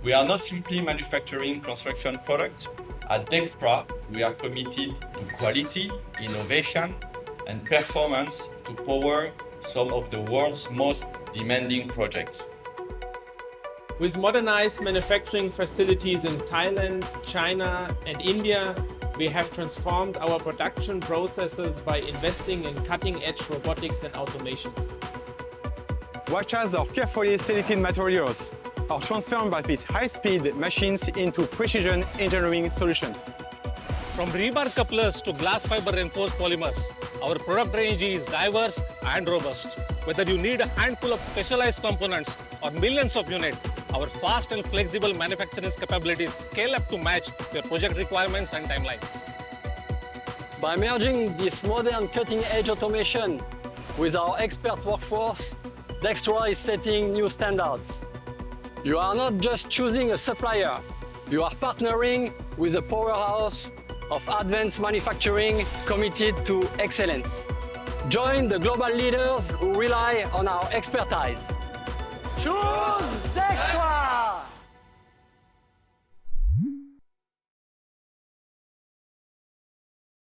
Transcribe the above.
We are not simply manufacturing construction products. At Dextra, we are committed to quality, innovation, and performance to power some of the world's most demanding projects. With modernized manufacturing facilities in Thailand, China, and India, we have transformed our production processes by investing in cutting-edge robotics and automations. Watch as our carefully selected materials are transformed by these high-speed machines into precision engineering solutions. From rebar couplers to glass fiber reinforced polymers, our product range is diverse and robust. Whether you need a handful of specialized components or millions of units, our fast and flexible manufacturing capabilities scale up to match your project requirements and timelines. By merging this modern cutting-edge automation with our expert workforce, Dextra is setting new standards. You are not just choosing a supplier, you are partnering with a powerhouse of advanced manufacturing committed to excellence. Join the global leaders who rely on our expertise. Choose Dextra!